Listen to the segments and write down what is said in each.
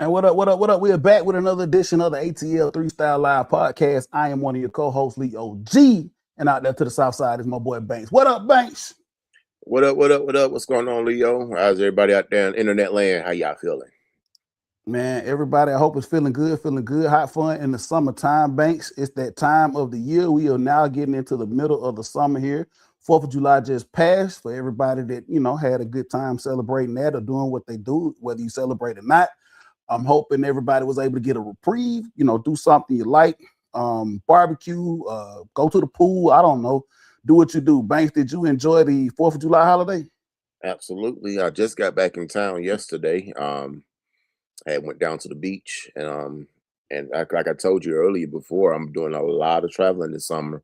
man? What up? What up? What up? We are back with another edition of the ATL Three Style Live podcast. I am one of your co-hosts, Lee OG, and out there to the south side is my boy Banks. What up, Banks? What up? What up? What up? What's going on, Leo? How's everybody out there in internet land? How y'all feeling? Man, everybody, I hope is feeling good, hot fun in the summertime, Banks. It's that time of the year. We are now getting into the middle of the summer here. 4th of July just passed for everybody that, had a good time celebrating that or doing what they do, whether you celebrate or not. I'm hoping everybody was able to get a reprieve, do something you like, barbecue, go to the pool. I don't know. Do what you do. Banks, did you enjoy the 4th of July holiday? Absolutely. I just got back in town yesterday. I went down to the beach and like I told you earlier before, I'm doing a lot of traveling this summer.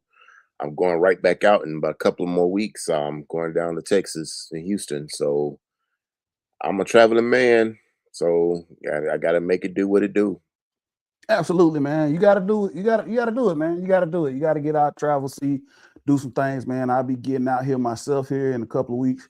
I'm going right back out in about a couple of more weeks. I'm going down to Texas and Houston. So I'm a traveling man. So I got to make it do what it do. Absolutely, man. You got to do it. You got to do it, man. You got to do it. You got to get out, travel, see, do some things, man. I'll be getting out here myself here in a couple of weeks.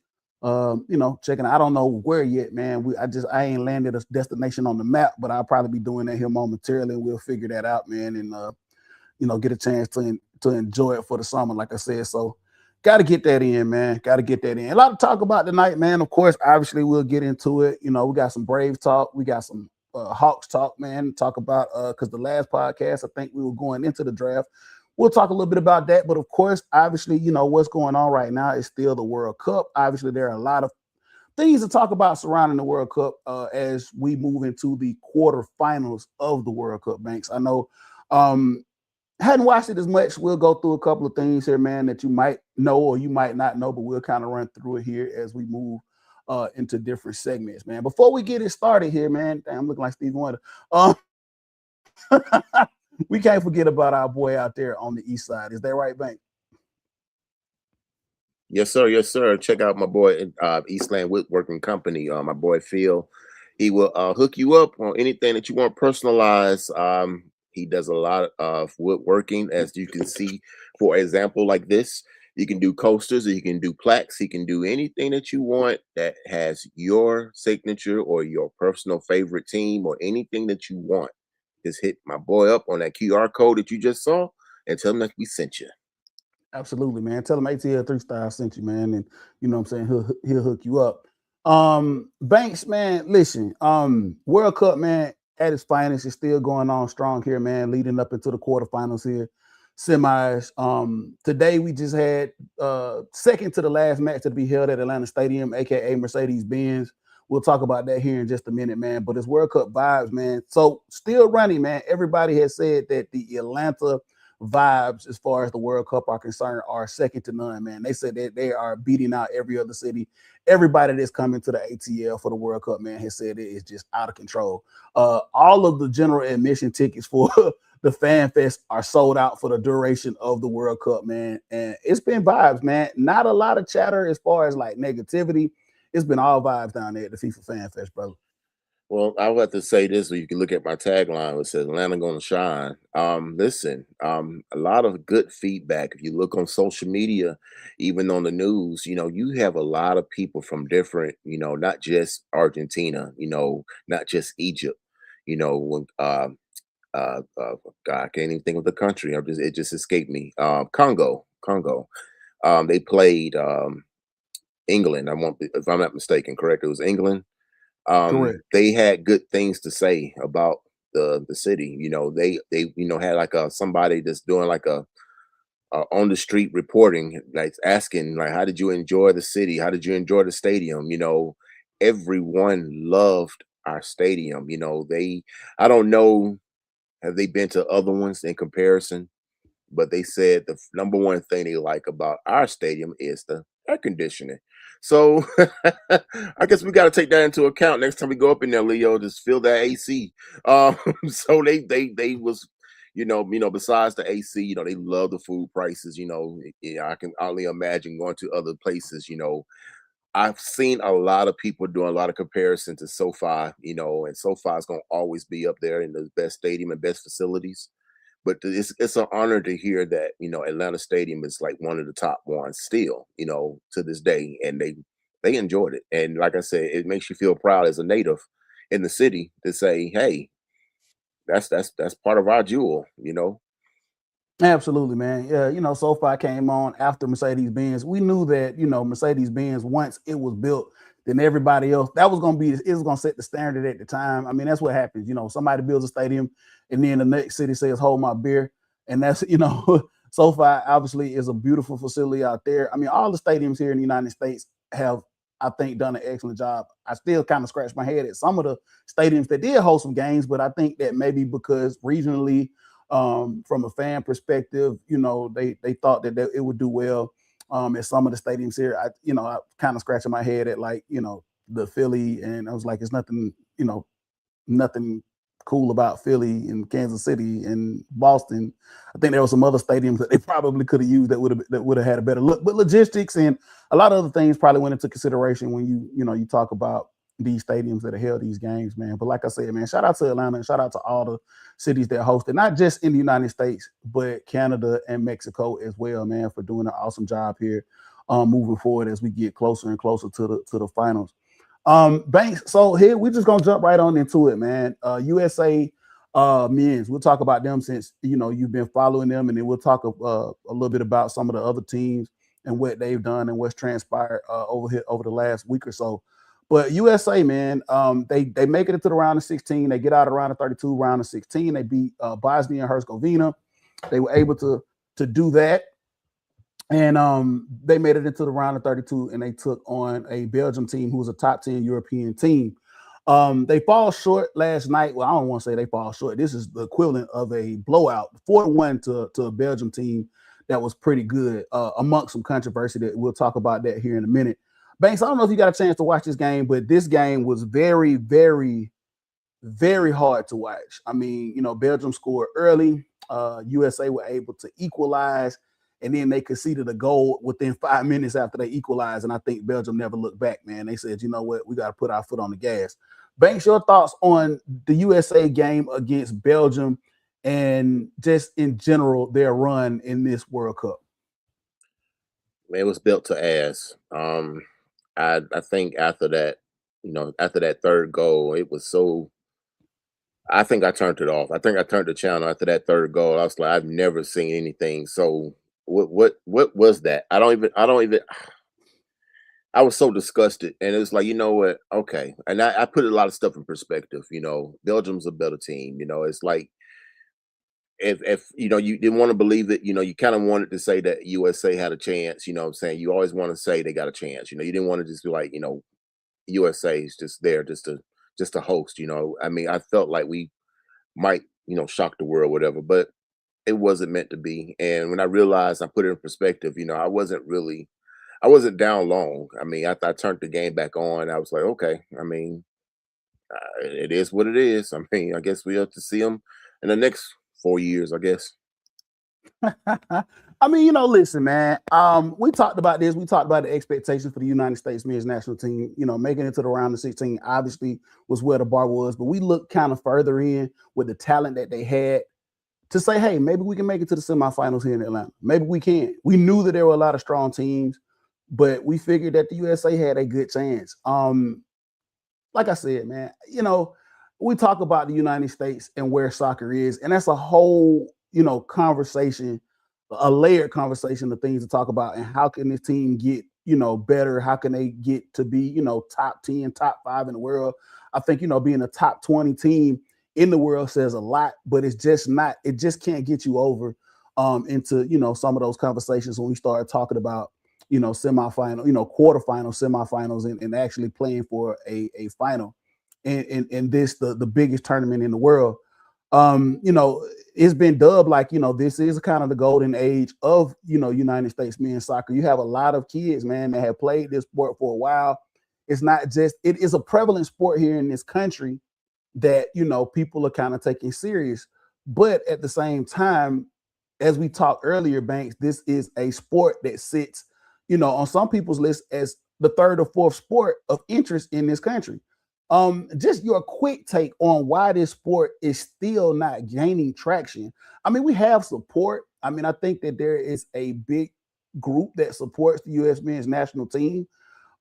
Checking. I don't know where yet, man. I ain't landed a destination on the map, but I'll probably be doing that here momentarily, and we'll figure that out, man. And get a chance to enjoy it for the summer, like I said. So, got to get that in, man. Got to get that in. A lot to talk about tonight, man. Of course, obviously, we'll get into it. We got some Braves talk. We got some Hawks talk, man. Talk about because the last podcast, I think we were going into the draft. We'll talk a little bit about that, but of course, obviously, what's going on right now is still the World Cup. Obviously, there are a lot of things to talk about surrounding the World Cup as we move into the quarterfinals of the World Cup. Banks, I know. Hadn't watched it as much. We'll go through a couple of things here, man, that you might know or you might not know, but we'll kind of run through it here as we move into different segments, man. Before we get it started here, man, damn, I'm looking like Steve Wonder. We can't forget about our boy out there on the east side. Is that right, Bank? Yes, sir. Yes, sir. Check out my boy Eastland Woodworking Company. My boy Phil. He will hook you up on anything that you want personalized. He does a lot of woodworking, as you can see. For example, like this, you can do coasters, or you can do plaques. He can do anything that you want that has your signature or your personal favorite team or anything that you want. Just hit my boy up on that QR code that you just saw and tell him that we sent you. Absolutely, man. Tell him ATL 3 Star sent you, man, and you know what I'm saying, he'll hook you up. Banks, man, listen, World Cup, man, at its finest is still going on strong here, man, leading up into the quarterfinals here, semis. Today we just had second to the last match to be held at Atlanta Stadium, aka Mercedes-Benz. We'll talk about that here in just a minute, man. But it's World Cup vibes, man. So still running, man. Everybody has said that the Atlanta vibes, as far as the World Cup are concerned, are second to none, man. They said that they are beating out every other city. Everybody that's coming to the ATL for the World Cup, man, has said it is just out of control. All of the general admission tickets for the Fan Fest are sold out for the duration of the World Cup, man. And it's been vibes, man. Not a lot of chatter as far as like negativity. It's been all vibes down there at the FIFA Fan Fest, brother. Well, I would have to say this, so you can look at my tagline, which says Atlanta gonna shine. Listen, a lot of good feedback. If you look on social media, even on the news, you have a lot of people from different, not just Argentina, not just Egypt, when God, I can't even think of the country. It just escaped me. Congo. They played England. If I'm not mistaken, correct? It was England. Correct. They had good things to say about the city. They had like somebody that's doing like a on the street reporting, like asking like, how did you enjoy the city? How did you enjoy the stadium? Everyone loved our stadium. I don't know, have they been to other ones in comparison? But they said the number one thing they like about our stadium is the air conditioning. So I guess we got to take that into account next time we go up in there, Leo. Just feel that AC. So they was, besides the AC, they love the food prices. Yeah, I can only imagine going to other places. I've seen a lot of people doing a lot of comparison to SoFi. And SoFi is going to always be up there in the best stadium and best facilities. But it's an honor to hear that Atlanta Stadium is like one of the top ones still, to this day, and they enjoyed it. And like I said, it makes you feel proud as a native in the city to say, hey, that's part of our jewel, you know. Absolutely, man. Yeah, SoFi came on after Mercedes Benz. We knew that, Mercedes Benz, once it was built, then everybody else, that was going to be, it was going to set the standard at the time. I mean, that's what happens. Somebody builds a stadium and then the next city says, hold my beer. And that's, SoFi obviously is a beautiful facility out there. I mean, all the stadiums here in the United States have, I think, done an excellent job. I still kind of scratch my head at some of the stadiums that did host some games, but I think that maybe because regionally, from a fan perspective, they thought that it would do well at some of the stadiums here. I kind of scratching my head at like, the Philly, and I was like, it's nothing, nothing cool about Philly and Kansas City and Boston. I think there were some other stadiums that they probably could have used that would have had a better look. But logistics and a lot of other things probably went into consideration when you talk about these stadiums that have held these games, man. But like I said, man, shout out to Atlanta and shout out to all the cities that hosted, not just in the United States, but Canada and Mexico as well, man, for doing an awesome job here, moving forward as we get closer and closer to the finals. Banks. So here we're just gonna jump right on into it, man. USA men's. We'll talk about them since you've been following them, and then we'll talk a little bit about some of the other teams and what they've done and what's transpired over the last week or so. But USA, man, they make it into the round of 16. They get out of round of 32, round of 16. They beat Bosnia and Herzegovina. They were able to do that. And they made it into the round of 32, and they took on a Belgium team who was a top 10 European team. They fall short last night. Well, I don't want to say they fall short. This is the equivalent of a blowout, 4-1 to a Belgium team that was pretty good, amongst some controversy that we'll talk about that here in a minute. Banks, I don't know if you got a chance to watch this game, but this game was very, very, very hard to watch. I mean, Belgium scored early. USA were able to equalize, and then they conceded a goal within 5 minutes after they equalized. And I think Belgium never looked back, man. They said, you know what, we got to put our foot on the gas. Banks, your thoughts on the USA game against Belgium and just in general their run in this World Cup? Man, it was built to ass. I think after that, after that third goal, it was so. I think I turned it off. I think I turned the channel after that third goal. I was like, I've never seen anything so. What was that? I don't even. I was so disgusted, and it was like, you know what? Okay, and I put a lot of stuff in perspective. Belgium's a better team. It's like if you didn't want to believe it, you kind of wanted to say that USA had a chance. What I'm saying, you always want to say they got a chance. You didn't want to just be like, USA is just there just to host. I mean, I felt like we might shock the world, whatever, but it wasn't meant to be. And when I realized, I put it in perspective. I wasn't down long. I mean, after I turned the game back on, I was like, okay. I mean, it is what it is. I mean, I guess we have to see them in the next 4 years, I guess. I mean, listen, man. We talked about this. We talked about the expectations for the United States men's national team. Making it to the round of 16 obviously was where the bar was, but we looked kind of further in with the talent that they had to say, hey, maybe we can make it to the semifinals here in Atlanta. Maybe we can. We knew that there were a lot of strong teams, but we figured that the USA had a good chance. Like I said, man, we talk about the United States and where soccer is, and that's a whole, conversation, a layered conversation of things to talk about. And how can this team get, better? How can they get to be, top 10, top 5 in the world? I think, being a top 20 team in the world says a lot, but it just can't get you over into, some of those conversations when we start talking about, semifinal, quarterfinal, semifinals, and actually playing for a final in this, the biggest tournament in the world. It's been dubbed like, this is kind of the golden age of, United States men's soccer. You have a lot of kids, man, that have played this sport for a while. It's not just, it is a prevalent sport here in this country that, people are kind of taking serious. But at the same time, as we talked earlier, Banks, this is a sport that sits, on some people's list as the third or fourth sport of interest in this country. Just your quick take on why this sport is still not gaining traction. I mean, we have support. I mean, I think that there is a big group that supports the U.S. men's national team.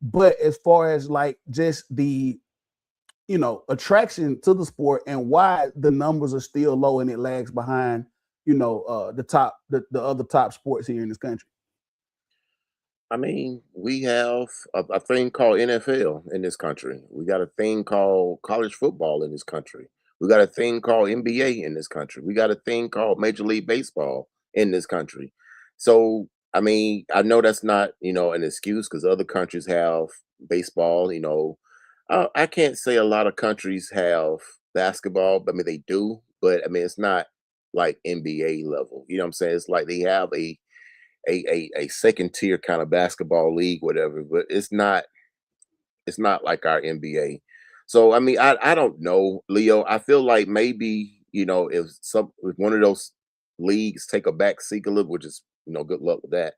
But as far as like just the attraction to the sport and why the numbers are still low and it lags behind, the other top sports here in this country. I mean, we have a thing called NFL in this country. We got a thing called college football in this country. We got a thing called NBA in this country. We got a thing called Major League Baseball in this country. So, I mean, I know that's not, an excuse because other countries have baseball. I can't say a lot of countries have basketball, but I mean, they do, but I mean, it's not like NBA level. You know what I'm saying? It's like they have a second tier kind of basketball league, whatever, but it's not like our NBA. So I mean, I don't know, Leo. I feel like maybe, if one of those leagues take a back seat a little, which is, good luck with that.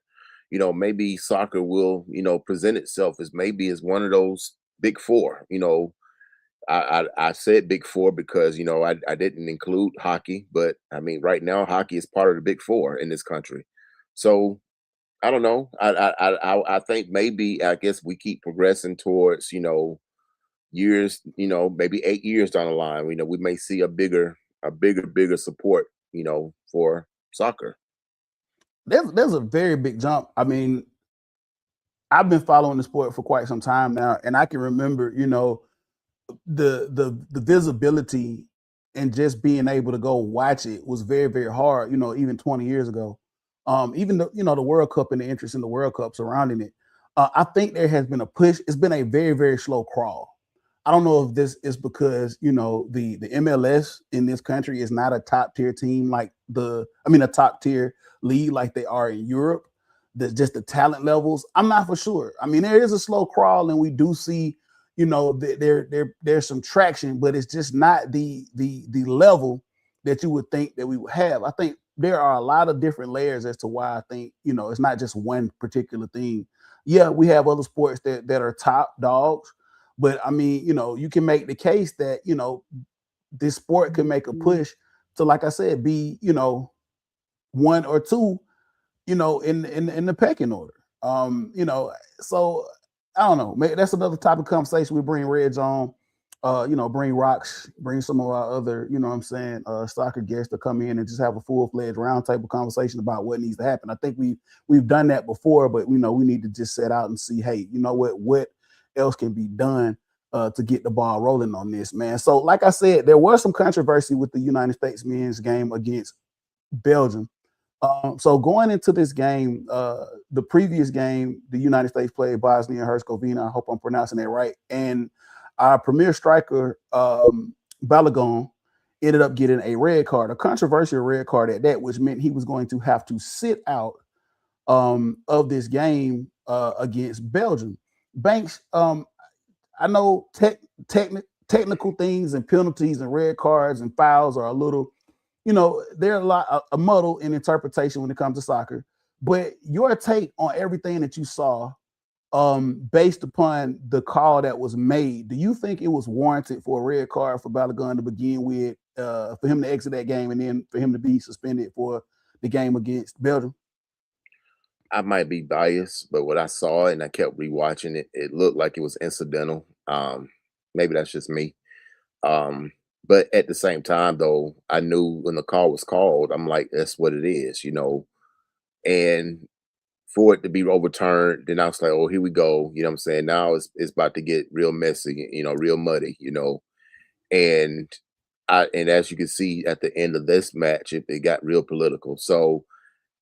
Maybe soccer will, present itself as maybe as one of those big four. I said big four because I didn't include hockey, but I mean right now hockey is part of the big four in this country. So I don't know. I think maybe I guess we keep progressing towards years, maybe 8 years down the line. We may see a bigger support, for soccer. There's a very big jump. I mean, I've been following the sport for quite some time now, and I can remember, the visibility and just being able to go watch it was very, very hard, even 20 years ago. Even the World Cup and the interest in the World Cup surrounding it. I think there has been a push. It's been a very, very slow crawl. I don't know if this is because the MLS in this country is not a top tier team like a top tier league like they are in Europe. Just the talent levels. I'm not for sure. I mean, there is a slow crawl, and we do see there's some traction, but it's just not the level that you would think that we would have. I think there are a lot of different layers as to why I think it's not just one particular thing. Yeah, we have other sports that are top dogs, but I mean, you can make the case that this sport can make a push to, like I said, be one or two, in the pecking order. So I don't know. Maybe that's another type of conversation. We bring Reds on, bring Rocks, bring some of our other, what I'm saying, soccer guests to come in and just have a full-fledged roundtable conversation about what needs to happen. I think we've done that before, but we need to just set out and see, hey, what else can be done to get the ball rolling on this, man. So, like I said, there was some controversy with the United States men's game against Belgium. So going into this game, the previous game, the United States played Bosnia and Herzegovina. I hope I'm pronouncing that right. And our premier striker, Balogun, ended up getting a red card, a controversial red card at that, which meant he was going to have to sit out of this game against Belgium. Banks, I know technical things and penalties and red cards and fouls are a little, there are a muddle in interpretation when it comes to soccer. But your take on everything that you saw, based upon the call that was made, do you think it was warranted for a red card for Balogun to begin with, for him to exit that game and then for him to be suspended for the game against Belgium? I might be biased, but what I saw and I kept rewatching it, it looked like it was incidental. Maybe that's just me. Um, but at the same time, though, I knew when the call was called, I'm like, that's what it is. And for it to be overturned, then I was like, oh, here we go. You know what I'm saying? Now it's about to get real messy, real muddy. And and as you can see at the end of this match, it got real political. So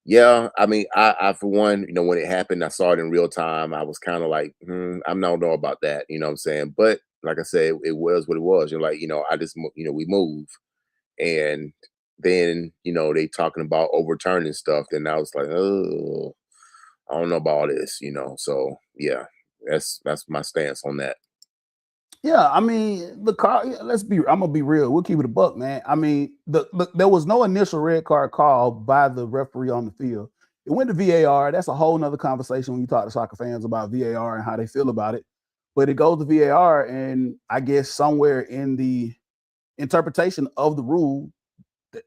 yeah, I mean, I for one, when it happened, I saw it in real time. I was kind of like, I'm not know about that. You know what I'm saying? But like I said, it was what it was. You're like, I just, we move, and then they talking about overturning stuff. Then I was like, oh, I don't know about all this. So yeah, that's my stance on that. Yeah, I mean, the call. I'm gonna be real. We'll keep it a buck, man. I mean, there was no initial red card call by the referee on the field. It went to VAR. That's a whole nother conversation when you talk to soccer fans about VAR and how they feel about it. But it goes to VAR, and I guess somewhere in the interpretation of the rule,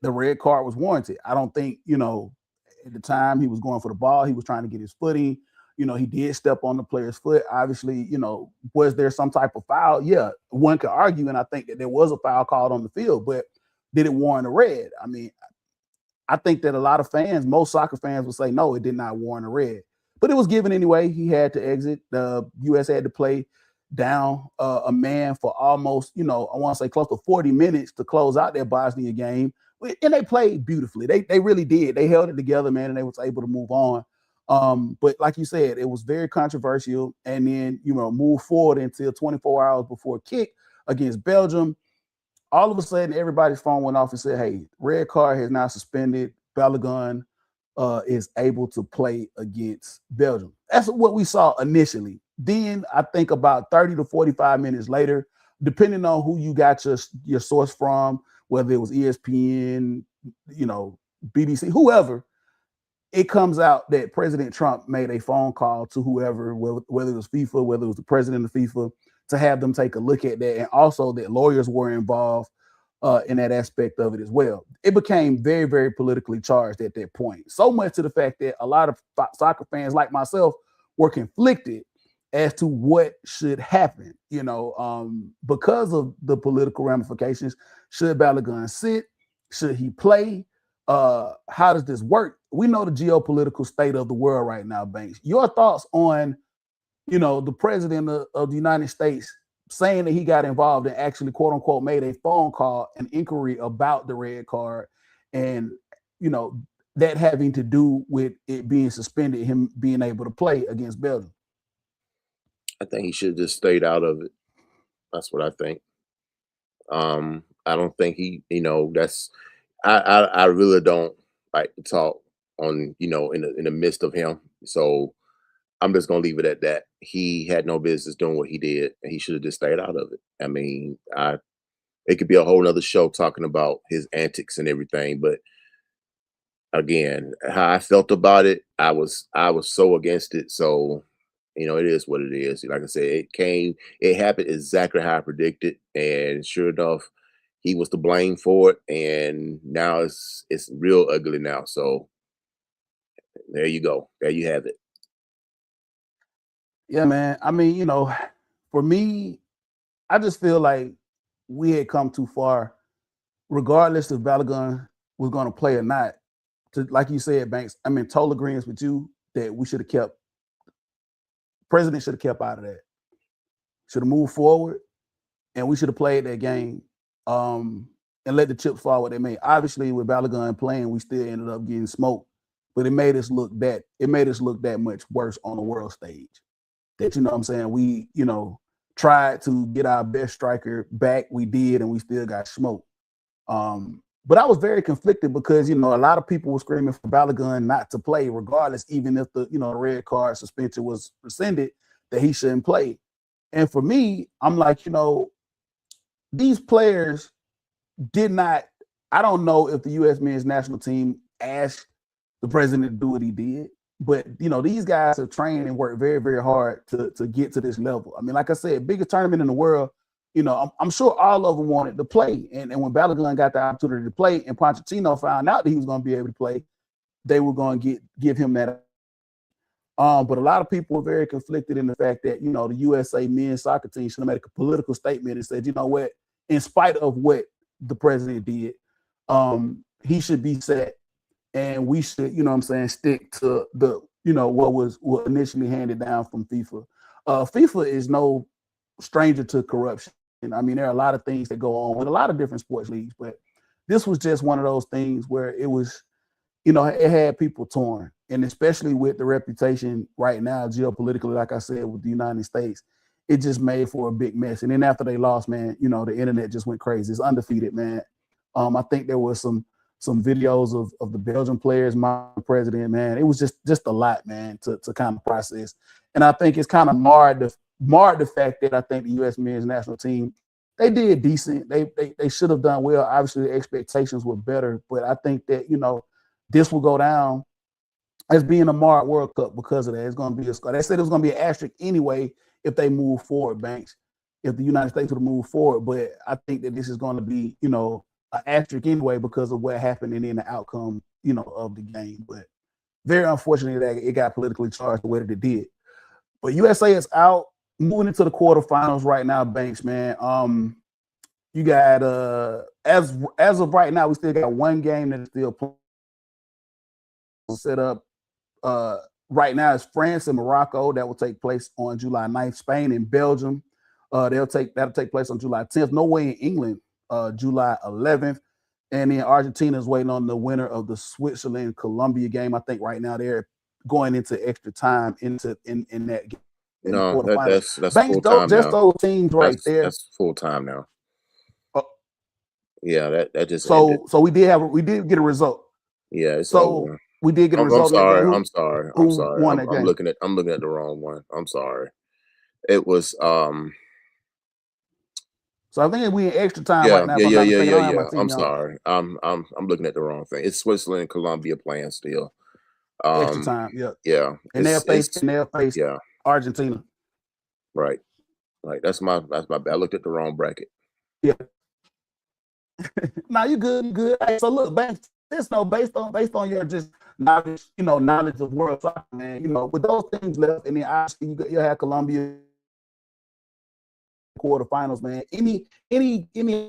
the red card was warranted. I don't think at the time he was going for the ball. He was trying to get his footing. he did step on the player's foot. Obviously, was there some type of foul? Yeah, one could argue, and I think that there was a foul called on the field, but did it warrant a red? I mean, I think that a lot of fans, most soccer fans, would say no, it did not warrant a red, but it was given anyway. He had to exit. The U.S. had to play down a man for almost, I want to say close to 40 minutes to close out their Bosnia game, and they played beautifully. They really did. They held it together, man, and they was able to move on. But like you said, it was very controversial, and then move forward until 24 hours before kick against Belgium. All of a sudden, everybody's phone went off and said, "Hey, red card has now suspended. Balogun is able to play against Belgium." That's what we saw initially. Then I think about 30 to 45 minutes later, depending on who you got your source from, whether it was ESPN, BBC, whoever, it comes out that President Trump made a phone call to whoever, whether it was FIFA, whether it was the president of FIFA, to have them take a look at that, and also that lawyers were involved in that aspect of it as well. It became very, very politically charged at that point, so much to the fact that a lot of soccer fans like myself were conflicted as to what should happen, because of the political ramifications. Should Balogun sit? Should he play? How does this work? We know the geopolitical state of the world right now, Banks. Your thoughts on the president of the United States saying that he got involved and actually, quote unquote, made a phone call, an inquiry about the red card, and, that having to do with it being suspended, him being able to play against Belgium? I think he should have just stayed out of it. That's what I think. I don't think that's, I really don't like to talk on, in the midst of him. So I'm just gonna leave it at that. He had no business doing what he did, and he should have just stayed out of it. I mean, it could be a whole nother show talking about his antics and everything, but again, how I felt about it, I was so against it. So, it is what it is. Like I said, it happened exactly how I predicted, and sure enough, he was to blame for it, and now it's real ugly now. So there you go. There you have it. Yeah, man. I mean, for me, I just feel like we had come too far, regardless if Balogun was going to play or not. Like you said, Banks, I'm in total agreement with you that we should have kept, president should have kept out of that. Should have moved forward, and we should have played that game and let the chips fall what they may. Obviously, with Balogun playing, we still ended up getting smoked, but it made us look that much worse on the world stage. That, what I'm saying, we, tried to get our best striker back. We did, and we still got smoked. But I was very conflicted because, a lot of people were screaming for Balogun not to play, regardless, even if the red card suspension was rescinded, that he shouldn't play. And for me, I'm like, these players did not, I don't know if the U.S. men's national team asked the president to do what he did. But, these guys have trained and worked very, very hard to get to this level. I mean, like I said, biggest tournament in the world, I'm sure all of them wanted to play. And when Balogun got the opportunity to play and Pochettino found out that he was going to be able to play, they were going to give him that. But a lot of people were very conflicted in the fact that, the USA men's soccer team should have made a political statement and said, you know what, in spite of what the president did, he should be set. And we should, stick to the, what was initially handed down from FIFA. FIFA is no stranger to corruption. I mean, there are a lot of things that go on with a lot of different sports leagues, but this was just one of those things where it was, it had people torn. And especially with the reputation right now, geopolitically, like I said, with the United States, it just made for a big mess. And then after they lost, man, the internet just went crazy. It's undefeated, man. I think there was some videos of the Belgian players, my president, man. It was just a lot, man, to kind of process. And I think it's kind of marred the fact that I think the U.S. men's national team, they did decent. They should have done well. Obviously, the expectations were better, but I think that, this will go down as being a marred World Cup because of that. It's going to be they said it was going to be an asterisk anyway if they move forward, Banks, if the United States would have moved forward. But I think that this is going to be, an asterisk anyway because of what happened and then the outcome, of the game. But very unfortunate that it got politically charged the way that it did. But USA is out, moving into the quarterfinals right now, Banks, man. You got as of right now, we still got one game that's still set up. Right now, it's France and Morocco that will take place on July 9th. Spain and Belgium, that'll take place on July 10th. No way in England, July 11th. And then Argentina is waiting on the winner of the Switzerland Colombia game. I think right now they're going into extra time in that game. In the No, quarterfinals. that's Banks, full time just now. those teams right there. That's full time now. Uh, Yeah, that just ended. So we did get a result. Yeah, it's So over. we did get a result. I'm sorry. Who won that game? I'm looking at the wrong one. I'm sorry. It was So I think we in extra time yeah, right now. yeah. I'm sorry. I'm looking at the wrong thing. It's Switzerland and Colombia playing still. Extra time, yeah. Yeah. And they'll face yeah. Argentina. Right. That's my bad. I looked at the wrong bracket. Yeah. Now you good. Hey, so look, Banks, based on your just knowledge of world soccer, man. With those things left, and then obviously you have Colombia quarterfinals, man. Any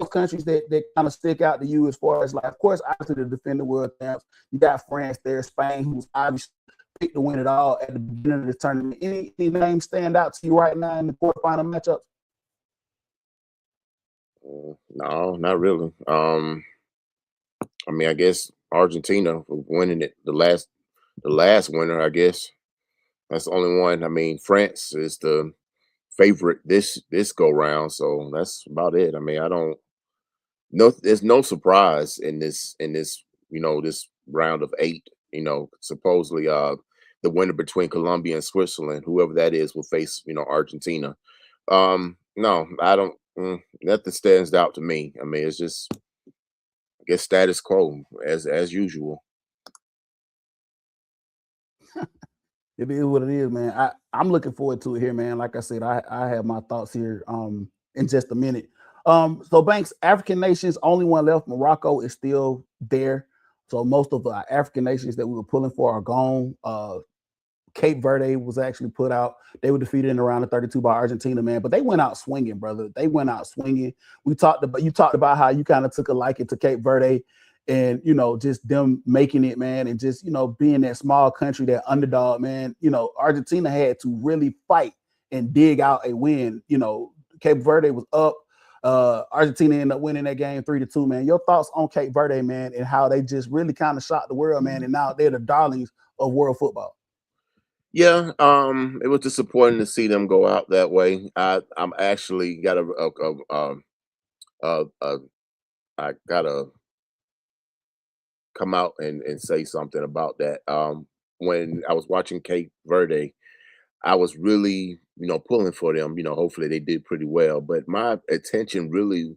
countries that kind of stick out to you as far as, like, of course, obviously the defending world champs. You got France there, Spain, who's obviously picked to win it all at the beginning of the tournament. Any names stand out to you right now in the quarterfinal matchups? No, not really. I mean, I guess Argentina for winning it, the last winner, I guess. That's the only one. I mean, France is the favorite this go round, so that's about it. I mean, there's no surprise in this this round of 8. Supposedly the winner between Colombia and Switzerland, whoever that is, will face Argentina. No, I don't. Nothing stands out to me. I mean, it's just, I guess, status quo as usual. It is what it is, man. I'm looking forward to it here, man. Like I said, I have my thoughts here in just a minute. So Banks, African nations, only one left. Morocco is still there. So most of the African nations that we were pulling for are gone. Cape Verde was actually put out. They were defeated in the round of 32 by Argentina, man. But they went out swinging, brother. They went out swinging. You talked about how you kind of took a liking to Cape Verde, and just them making it, man, and just being that small country, that underdog, man. Argentina had to really fight and dig out a win. Cape Verde was up. Argentina ended up winning that game 3-2, man. Your thoughts on Cape Verde, man, and how they just really kind of shocked the world, man, and now they're the darlings of world football. Yeah, it was disappointing to see them go out that way. I'm actually got I gotta come out and say something about that. When I was watching Cape Verde, I was really pulling for them. Hopefully they did pretty well, but my attention really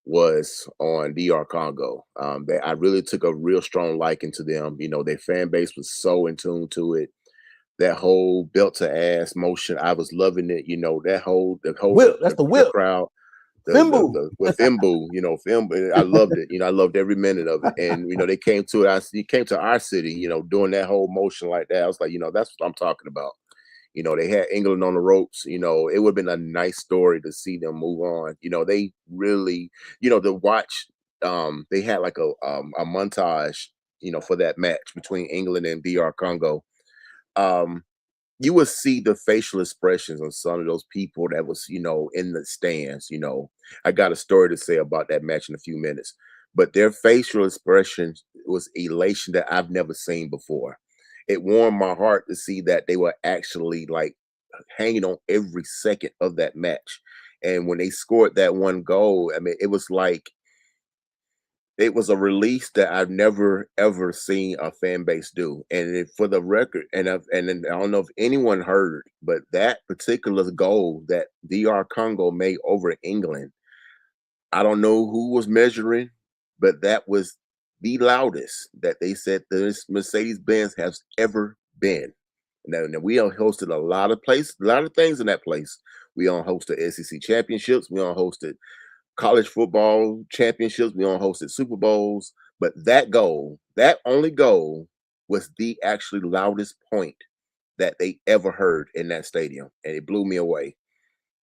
was on DR Congo. I really took a real strong liking to them. Their fan base was so in tune to it. That whole belt to ass motion, I was loving it. The whole whip, that's the whip crowd, Fimbu. with Fimbu, Fimbu. I loved it. I loved every minute of it. And they came to our city, doing that whole motion like that. I was like, that's what I'm talking about. They had England on the ropes. It would have been a nice story to see them move on. They really, to watch. They had like a montage, for that match between England and DR Congo. You would see the facial expressions on some of those people that was, in the stands. I got a story to say about that match in a few minutes, but their facial expressions was elation that I've never seen before. It warmed my heart to see that they were actually like hanging on every second of that match. And when they scored that one goal, I mean, it was like, it was a release that I've never ever seen a fan base do. And for the record, and I don't know if anyone heard, but that particular goal that DR Congo made over England, I don't know who was measuring, but that was the loudest that they said this Mercedes-Benz has ever been. Now we hosted a lot of things in that place. We hosted SEC championships. We hosted college football championships. We hosted Super Bowls. But that only goal, was the actually loudest point that they ever heard in that stadium, and it blew me away.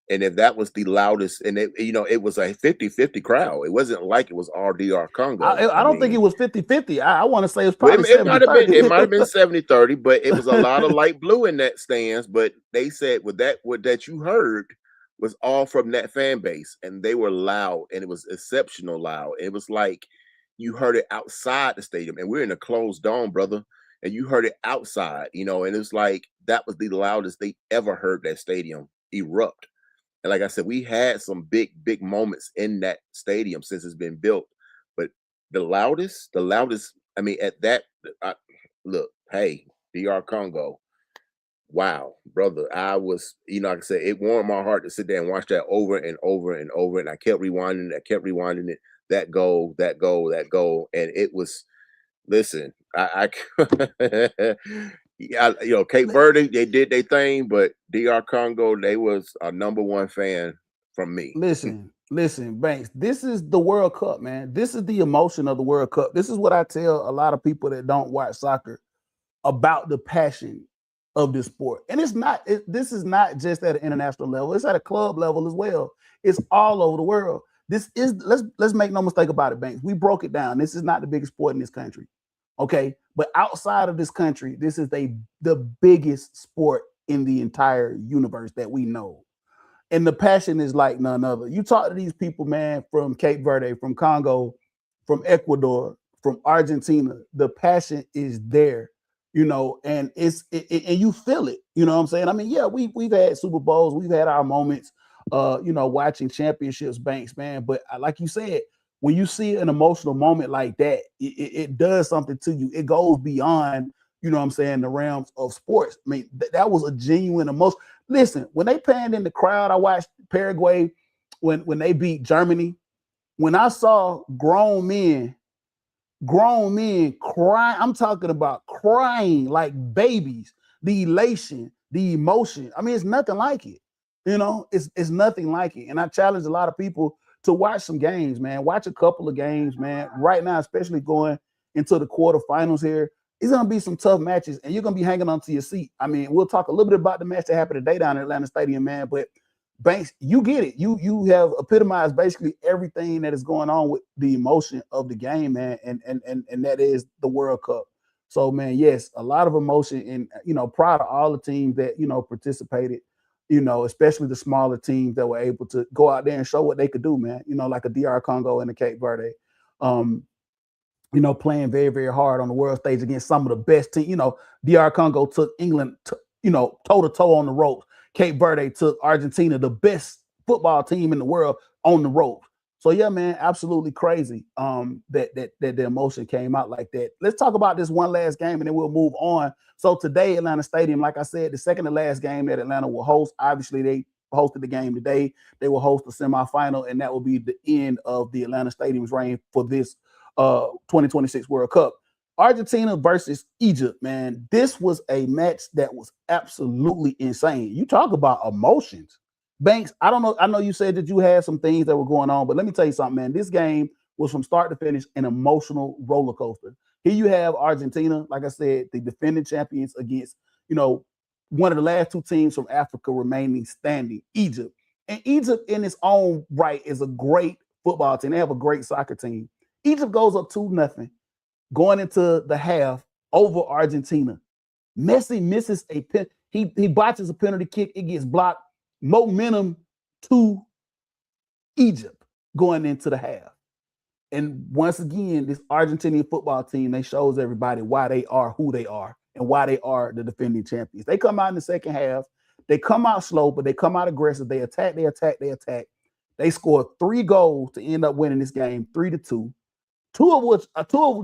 And if that was the loudest, and it was a 50-50 crowd. It wasn't like it was all DR Congo. I I don't think it mean, was 50-50. I want to say it's well, probably it might have been 70-30. 70-30, but it was a lot of light blue in that stands. But they said what that you heard was all from that fan base, and they were loud, and it was exceptional loud. It was like you heard it outside the stadium, and we're in a closed dome, brother, and you heard it outside, and it was like that was the loudest they ever heard that stadium erupt. And like I said, we had some big moments in that stadium since it's been built. But the loudest, I mean, at that, look, hey, DR Congo, wow, brother, I was, like I said, it warmed my heart to sit there and watch that over and over and over. And I kept rewinding it, that goal, that goal, that goal. And it was, listen, yeah, Cape Verde, they did their thing, but DR Congo, they was a number one fan from me. Listen, Banks. This is the World Cup, man. This is the emotion of the World Cup. This is what I tell a lot of people that don't watch soccer about the passion of this sport. And this is not just at an international level, it's at a club level as well. It's all over the world. This is let's make no mistake about it, Banks. We broke it down. This is not the biggest sport in this country. Okay. But outside of this country, this is the biggest sport in the entire universe that we know. And the passion is like none other. You talk to these people, man, from Cape Verde, from Congo, from Ecuador, from Argentina, the passion is there, and and you feel it. You know what I'm saying? I mean, yeah, we've had Super Bowls, we've had our moments, watching championships, Banks, man. But like you said, when you see an emotional moment like that, it does something to you. It goes beyond, the realms of sports. I mean, that was a genuine emotion. Listen, when they panned in the crowd, I watched Paraguay when they beat Germany. When I saw grown men crying, I'm talking about crying like babies, the elation, the emotion. I mean, it's nothing like it. It's nothing like it. And I challenge a lot of people to watch some games, man. Watch a couple of games, man. Right now, especially going into the quarterfinals here, it's gonna be some tough matches, and you're gonna be hanging onto your seat. I mean, we'll talk a little bit about the match that happened today down at Atlanta Stadium, man. But Banks, you get it. You have epitomized basically everything that is going on with the emotion of the game, man, and that is the World Cup. So, man, yes, a lot of emotion, and proud of all the teams that participated. Especially the smaller teams that were able to go out there and show what they could do, man. Like a DR Congo and a Cape Verde. Playing very, very hard on the world stage against some of the best teams. DR Congo took England, toe to toe on the ropes. Cape Verde took Argentina, the best football team in the world, on the ropes. So yeah, man, absolutely crazy. That the emotion came out like that. Let's talk about this one last game, and then we'll move on. So today, Atlanta Stadium, like I said, the second to last game that Atlanta will host. Obviously, they hosted the game today. They will host the semifinal, and that will be the end of the Atlanta Stadium's reign for this 2026 World Cup. Argentina versus Egypt, man. This was a match that was absolutely insane. You talk about emotions. Banks, I don't know. I know you said that you had some things that were going on, but let me tell you something, man. This game was from start to finish an emotional roller coaster. Here you have Argentina, like I said, the defending champions against, one of the last two teams from Africa remaining standing, Egypt. And Egypt in its own right is a great football team. They have a great soccer team. Egypt goes up 2-0 going into the half over Argentina. Messi misses a pen. He botches a penalty kick. It gets blocked. Momentum to Egypt going into the half. And once again, this Argentinian football team, they shows everybody why they are who they are and why they are the defending champions. They come out in the second half. They come out slow, but they come out aggressive. They attack. They scored 3 goals to end up winning this game 3-2. Two of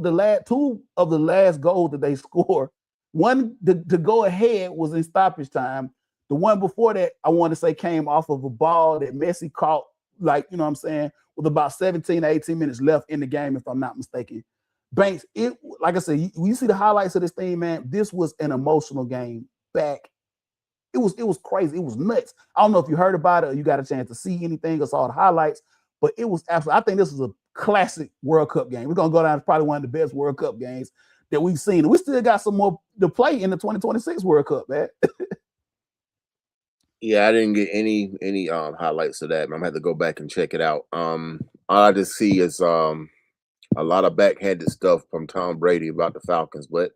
the last goals that they scored, one to go ahead was in stoppage time. The one before that, I want to say, came off of a ball that Messi caught, with about 17 to 18 minutes left in the game, if I'm not mistaken. Banks, like I said, you see the highlights of this thing, man. This was an emotional game back. It was crazy. It was nuts. I don't know if you heard about it or you got a chance to see anything or saw the highlights, but it was absolutely, I think this was a classic World Cup game. We're going to go down as probably one of the best World Cup games that we've seen. And we still got some more to play in the 2026 World Cup, man. Yeah, I didn't get any highlights of that. I'm gonna have to go back and check it out. All I just see is a lot of backhanded stuff from Tom Brady about the Falcons, but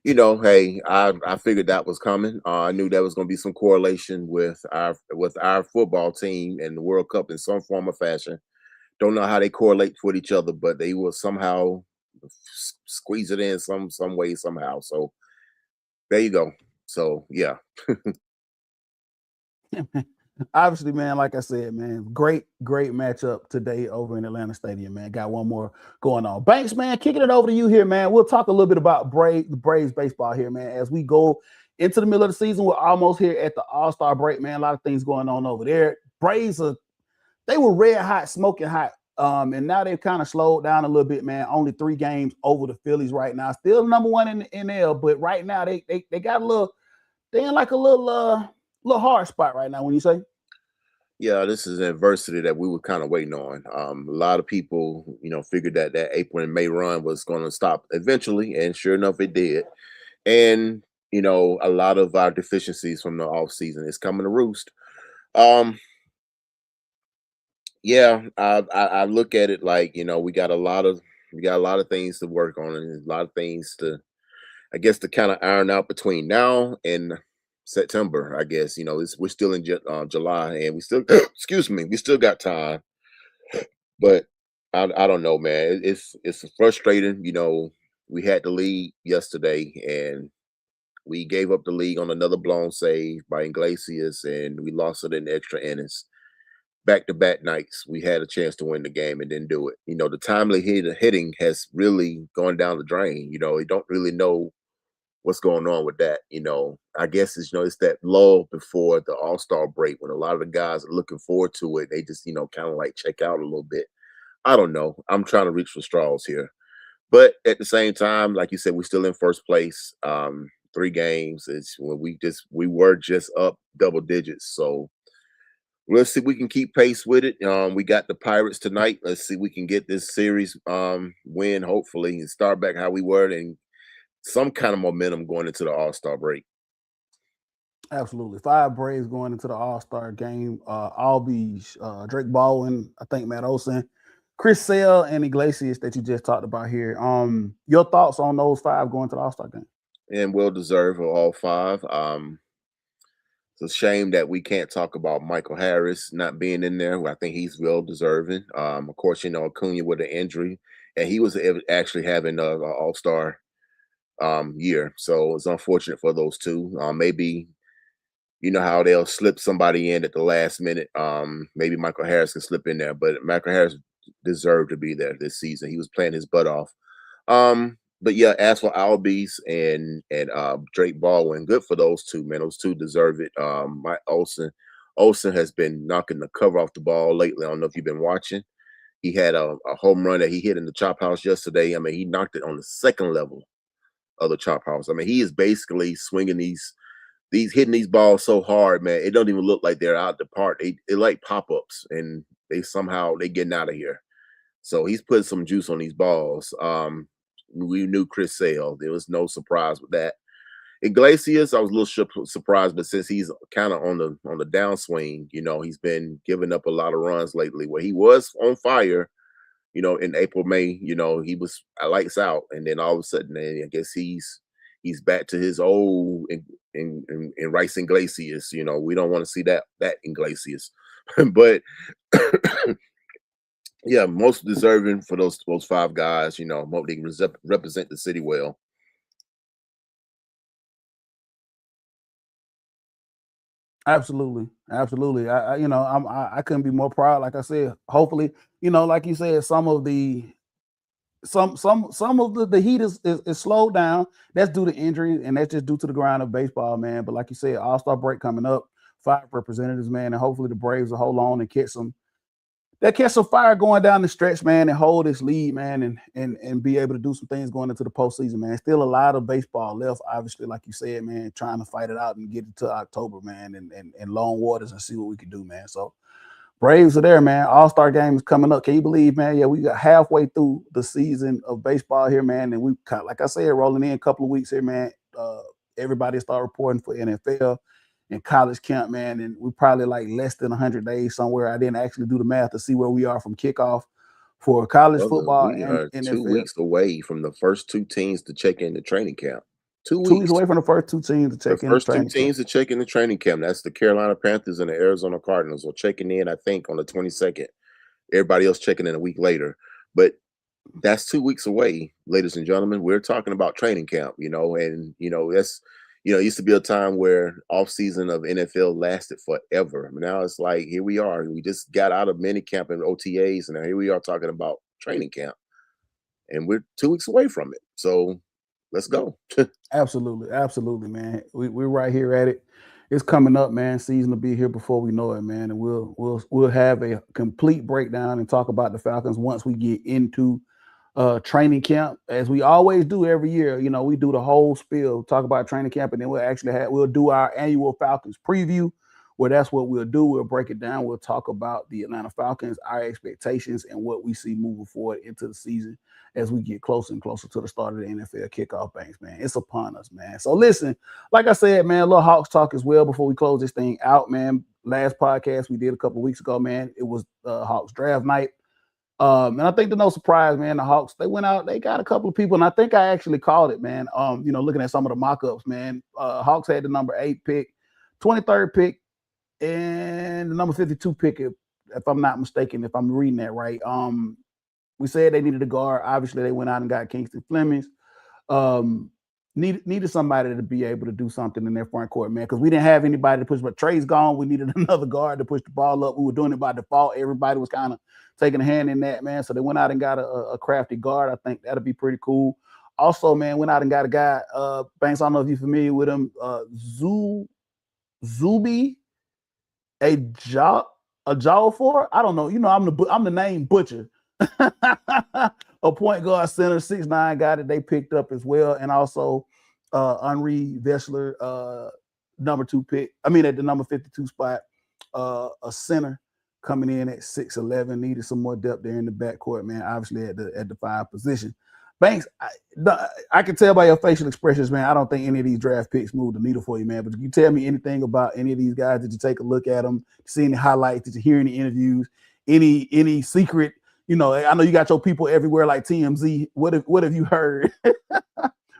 hey, I figured that was coming. I knew there was going to be some correlation with our football team and the World Cup in some form or fashion. Don't know how they correlate with each other, but they will somehow squeeze it in some way somehow. So there you go. So yeah, Obviously, man, like I said, man, great matchup today over in Atlanta Stadium, man. Got one more going on. Banks, man, kicking it over to you here, man. We'll talk a little bit about the Braves baseball here, man, as we go into the middle of the season. We're almost here at the All-Star break, man. A lot of things going on over there. Braves they were red hot, smoking hot. And now they've kind of slowed down a little bit, man. Only 3 games over the Phillies right now. Still number 1 in the NL, but right now they got a little, they in like a little hard spot right now, when you say. yeah, this is adversity that we were kind of waiting on. A lot of people, figured that April and May run was going to stop eventually, and sure enough, it did. And a lot of our deficiencies from the off season is coming to roost. Um, yeah, I look at it like we got a lot of things to work on, and a lot of things to, I guess, to kind of iron out between now and September. I guess we're still in July, and we still excuse me, we still got time. But I don't know, man. It's frustrating. We had the lead yesterday, and we gave up the lead on another blown save by Iglesias, and we lost it in extra innings. Back-to-back nights, we had a chance to win the game and didn't do it. The timely hitting has really gone down the drain. You don't really know what's going on with that. I guess it's that lull before the All-Star break when a lot of the guys are looking forward to it. They just kind of like check out a little bit. I don't know. I'm trying to reach for straws here. But at the same time, like you said, we're still in first place. 3 games. It's when we were just up double digits. So let's see if we can keep pace with it. We got the Pirates tonight. Let's see if we can get this series win, hopefully, and start back how we were and some kind of momentum going into the All-Star break. Absolutely. 5 Braves going into the All-Star game. Albies, Drake Baldwin, I think Matt Olson, Chris Sale, and Iglesias that you just talked about here. Your thoughts on those 5 going to the All-Star game? And well deserved for all 5. It's a shame that we can't talk about Michael Harris not being in there. I think he's well deserving. Of course, Acuna with an injury, and he was actually having a All-Star year. So it's unfortunate for those two. Maybe how they'll slip somebody in at the last minute. Maybe Michael Harris can slip in there, but Michael Harris deserved to be there this season. He was playing his butt off. But yeah, as for Albies and Drake Baldwin, good for those two, man. Those two deserve it. Mike Olsen has been knocking the cover off the ball lately. I don't know if you've been watching. He had a home run that he hit in the chop house yesterday. I mean, he knocked it on the second level of the chop house. I mean, he is basically swinging these hitting these balls so hard, man. It don't even look like they're out the park. They like pop-ups, and they getting out of here. So he's putting some juice on these balls. We knew Chris Sale. There was no surprise with that. Iglesias, I was a little surprised, but since he's kind of on the downswing, he's been giving up a lot of runs lately. Where he was on fire, in April, May, he was lights out, and then all of a sudden, I guess he's back to his old in Rice Iglesias. We don't want to see that Iglesias, but yeah, most deserving for those 5 guys. Hope they can represent the city well. Absolutely, absolutely. I couldn't be more proud. Like I said, hopefully, like you said, some of the heat is slowed down. That's due to injury, and that's just due to the grind of baseball, man. But like you said, All-Star break coming up, 5 representatives, man, and hopefully the Braves will hold on and catch some fire going down the stretch, man, and hold this lead, man, and be able to do some things going into the postseason, man. Still a lot of baseball left, obviously, like you said, man, trying to fight it out and get it to October, man, and long waters and see what we can do, man. So Braves are there, man. All-Star game is coming up. Can you believe, man? Yeah, we got halfway through the season of baseball here, man. And we kind of, like I said, rolling in a couple of weeks here, man. Everybody start reporting for NFL and college camp, man. And we probably like less than 100 days somewhere. I didn't actually do the math to see where we are from kickoff for college Brother, football we and are 2 NFL. weeks away from the first 2 teams to check in the training camp. 2 2 weeks weeks. away from the first two teams to The check in the first 2 training camp. teams to check in the training camp, that's the Carolina Panthers and the Arizona Cardinals are checking in, I think, on the 22nd. Everybody else checking in a week later. But that's 2 weeks away, ladies and gentlemen. We're talking about training camp, and that's it used to be a time where off season of NFL lasted forever. Now it's like here we are. We just got out of mini camp and OTAs, and now here we are talking about training camp. And we're 2 weeks away from it. So let's go. Absolutely, absolutely, man. We're right here at it. It's coming up, man. Season will be here before we know it, man. And we'll have a complete breakdown and talk about the Falcons once we get into training camp, as we always do every year. We do the whole spiel, talk about training camp, and then we'll do our annual Falcons preview, where that's what we'll do. We'll break it down. We'll talk about the Atlanta Falcons, our expectations, and what we see moving forward into the season as we get closer and closer to the start of the NFL kickoff, Banks, man. It's upon us, man. So listen, like I said, man, a little Hawks talk as well before we close this thing out, man. Last podcast we did a couple of weeks ago, man, it was Hawks draft night. And I think to no surprise, man, the Hawks, they went out, they got a couple of people, and I think I actually called it, man. Looking at some of the mock-ups, man. Hawks had the number 8 pick, 23rd pick, and the number 52 pick, if I'm not mistaken, if I'm reading that right. We said they needed a guard. Obviously, they went out and got Kingston Flemings. Needed somebody to be able to do something in their front court, man, because we didn't have anybody to push. But Trey's gone. We needed another guard to push the ball up. We were doing it by default. Everybody was kind of taking a hand in that, man. So they went out and got a crafty guard. I think that'll be pretty cool. Also, man, went out and got a guy, Banks, I don't know if you're familiar with him, Zuby, a Jawfor. I don't know. I'm the name butcher. A point guard, center, 6'9" guy that they picked up as well, and also Henri Vessler, number 2 pick. I mean, at the number 52 spot, a center coming in at 6'11", needed some more depth there in the backcourt, man. Obviously at the 5 position. Banks, I can tell by your facial expressions, man. I don't think any of these draft picks moved the needle for you, man. But if you tell me anything about any of these guys, did you take a look at them, see any highlights, did you hear any interviews, any secret? I know you got your people everywhere like TMZ. What have you heard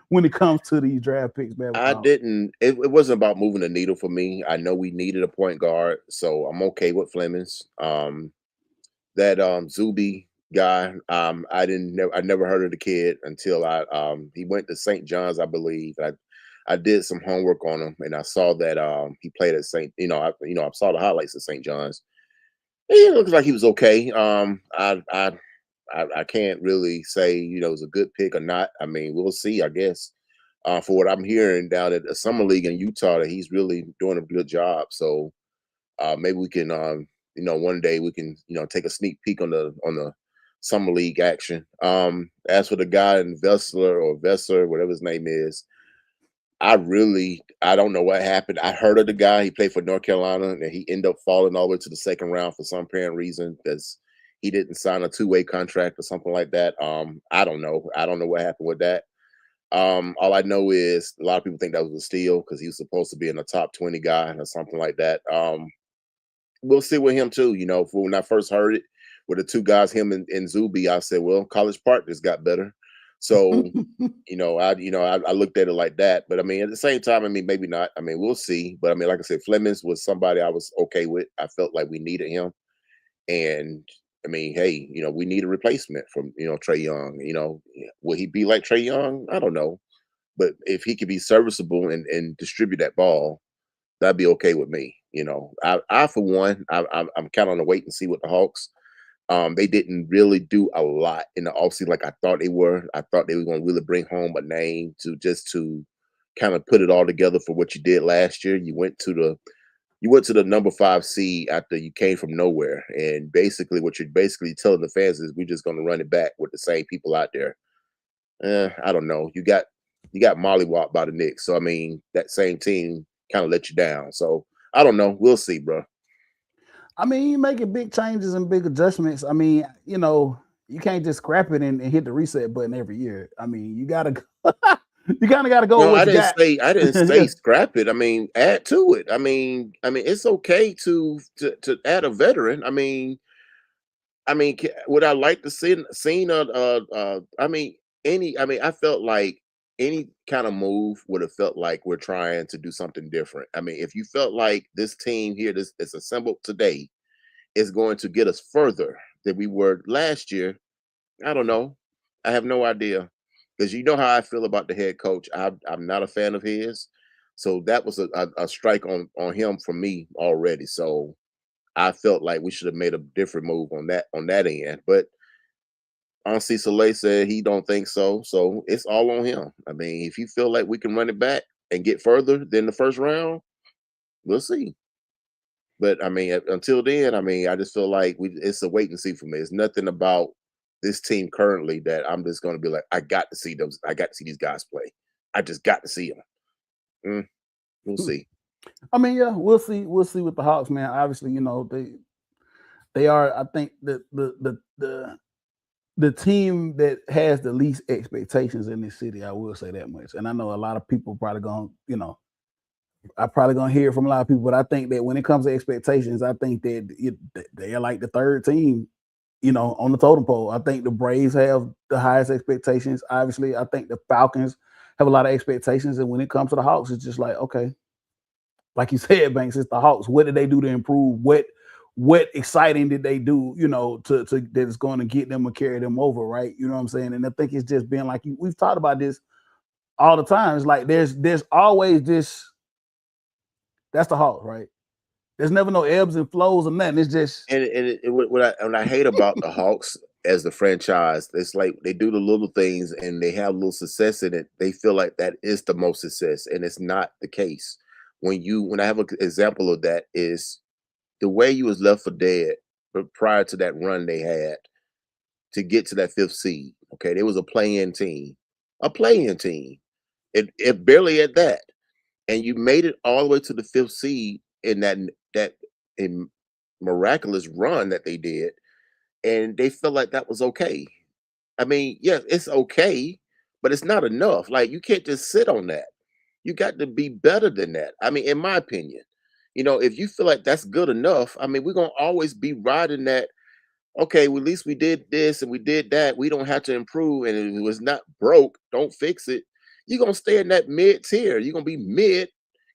when it comes to these draft picks, man? I didn't. It wasn't about moving the needle for me. I know we needed a point guard, so I'm okay with Flemings. That Zuby guy, I never heard of the kid until he went to St. John's, I believe. I did some homework on him, and I saw that he played at St. I saw the highlights of St. John's. He looks like he was okay. I can't really say it was a good pick or not. I mean, we'll see. I guess for what I'm hearing down at the summer league in Utah, that he's really doing a good job. So maybe we can, one day we can take a sneak peek on the summer league action. As for the guy in Vessler, whatever his name is, I don't know what happened. I heard of the guy. He played for North Carolina, and he ended up falling all the way to the second round for some apparent reason, because he didn't sign a 2-way contract or something like that. I don't know. I don't know what happened with that. All I know is a lot of people think that was a steal because he was supposed to be in the top 20 guy or something like that. We'll see with him too. When I first heard it with the 2 guys, him and Zuby, I said, well, College Park just got better. So, I looked at it like that. But I mean, at the same time, I mean, maybe not. I mean, we'll see. But I mean, like I said, Flemings was somebody I was okay with. I felt like we needed him. And I mean, hey, we need a replacement from, Trae Young. Will he be like Trae Young? I don't know. But if he could be serviceable and distribute that ball, that'd be okay with me. I for one, I'm kind of on the wait and see with the Hawks. They didn't really do a lot in the offseason like I thought they were. I thought they were going to really bring home a name to kind of put it all together for what you did last year. You went to the number 5 seed after you came from nowhere, and basically what you're basically telling the fans is we're just going to run it back with the same people out there. I don't know. You got mollywopped by the Knicks, so I mean that same team kind of let you down. So I don't know. We'll see, bro. I mean, you making big changes and big adjustments. I mean, you can't just scrap it and hit the reset button every year. I mean, you gotta you kind of gotta go No, with what you got. I didn't say scrap it. I mean, add to it. I mean, it's okay to add a veteran. Would I like to see seen I mean, I felt like any kind of move would have felt like we're trying to do something different. I mean, if you felt like this team here, this is assembled today, is going to get us further than we were last year, I don't know. I have no idea because you know how I feel about the head coach. I'm not a fan of his, so that was a strike on him for me already. So I felt like we should have made a different move on that end. But Ansi Soleil said he don't think so. So it's all on him. I mean, if you feel like we can run it back and get further than the first round, we'll see. But I mean, until then, I mean, I just feel like it's a wait and see for me. It's nothing about this team currently that I'm just going to be like, I got to see those. I got to see these guys play. I just got to see them. We'll see. I mean, yeah, we'll see. We'll see with the Hawks, man. Obviously, they are. I think the team that has the least expectations in this city. I will say that much. And I know a lot of people probably going, I'm probably gonna hear it from a lot of people, but I think that when it comes to expectations, I think that they're like the third team, on the totem pole. I think the Braves have the highest expectations. Obviously, I think the Falcons have a lot of expectations, and when it comes to the Hawks, it's just like, okay, like you said, Banks, it's the Hawks. What did they do to improve? What exciting did they do, to that is going to get them or carry them over, right? You know what I'm saying? And I think it's just been like we've talked about this all the time. It's like there's always this. That's the Hawks, right? There's never no ebbs and flows or nothing. It's just What I hate about the Hawks as the franchise, it's like they do the little things and they have little success in it. They feel like that is the most success, and it's not the case. When I have an example of that is the way you was left for dead, but prior to that run they had to get to that fifth seed. Okay, there was a play-in team, a play-in team. It barely at that, and you made it all the way to the fifth seed in that in miraculous run that they did, and they felt like that was okay. I mean, yes, it's okay, but it's not enough. Like you can't just sit on that. You got to be better than that. I mean, in my opinion, if you feel like that's good enough, I mean, we're gonna always be riding that. Okay, well, at least we did this and we did that. We don't have to improve, and if it was not broke, don't fix it. You're gonna stay in that mid tier. You're gonna be mid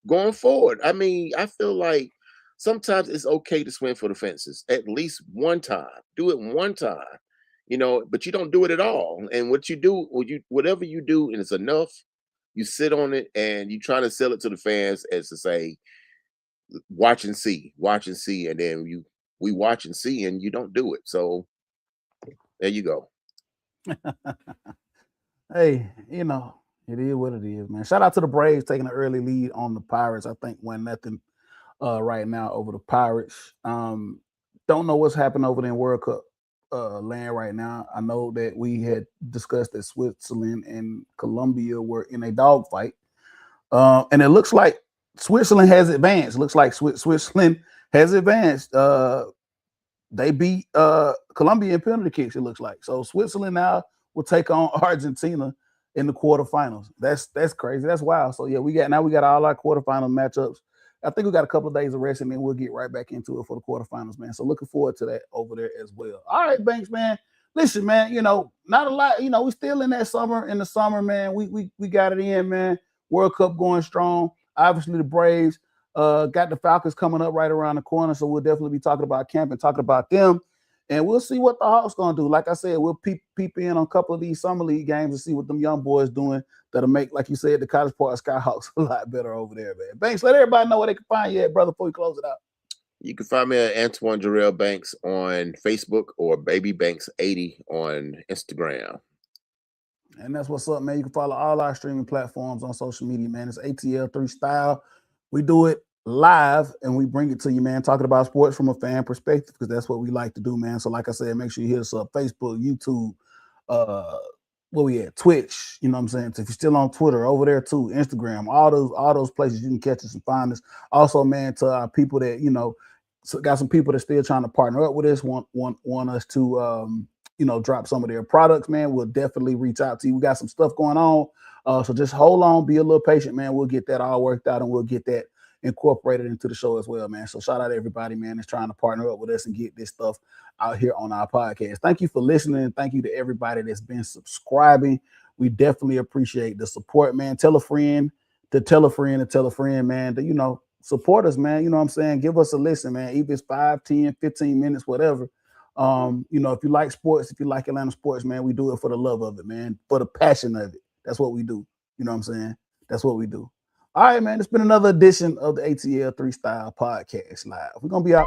going forward. I mean, I feel like sometimes it's okay to swing for the fences at least one time. Do it one time, but you don't do it at all. And what you do, whatever you do, and it's enough, you sit on it and you try to sell it to the fans as to say, watch and see, and then we watch and see, and you don't do it. So there you go. hey, it is what it is, man. Shout out to the Braves taking an early lead on the Pirates. I think 1-0 right now over the Pirates. Don't know what's happening over there in World Cup land right now. I know that we had discussed that Switzerland and Colombia were in a dogfight. And it looks like Switzerland has advanced. Looks like Switzerland has advanced. They beat Colombia in penalty kicks, it looks like. So Switzerland now will take on Argentina in the quarterfinals. That's crazy. That's wild. So yeah, we got all our quarterfinal matchups. I think we got a couple of days of rest, and then we'll get right back into it for the quarterfinals, man. So looking forward to that over there as well. All right, Banks, man. Listen, man, not a lot, we still in that summer, man. We got it in, man. World Cup going strong. Obviously, the Braves got the Falcons coming up right around the corner, so we'll definitely be talking about camp and talking about them. And we'll see what the Hawks going to do. Like I said, we'll peep in on a couple of these summer league games and see what them young boys doing that'll make, like you said, the College Park Skyhawks a lot better over there, man. Banks, let everybody know where they can find you at, brother, before we close it out. You can find me at Antoine Jarrell Banks on Facebook or Baby Banks 80 on Instagram. And that's what's up, man. You can follow all our streaming platforms on social media, man. It's ATL3 Style. We do it live and we bring it to you, man, talking about sports from a fan perspective, because that's what we like to do, man. So like I said, make sure you hit us up, Facebook, YouTube, where we at, Twitch, you know what I'm saying? So if you're still on Twitter, over there too, Instagram, all those places you can catch us and find us. Also, man, to our people that got some people that's still trying to partner up with us, want us to drop some of their products, man. We'll definitely reach out to you. We got some stuff going on. So just hold on, be a little patient, man. We'll get that all worked out and we'll get that incorporated into the show as well, man. So shout out to everybody, man, that's trying to partner up with us and get this stuff out here on our podcast. Thank you for listening. Thank you to everybody that's been subscribing. We definitely appreciate the support, man. Tell a friend to tell a friend to tell a friend, man, to, support us, man. You know what I'm saying? Give us a listen, man. Even if it's 5, 10, 15 minutes, whatever. If you like sports, if you like Atlanta sports, man, we do it for the love of it, man, for the passion of it. That's what we do. You know what I'm saying? That's what we do. All right, man. It's been another edition of the ATL 3 Style Podcast Live. We're going to be out.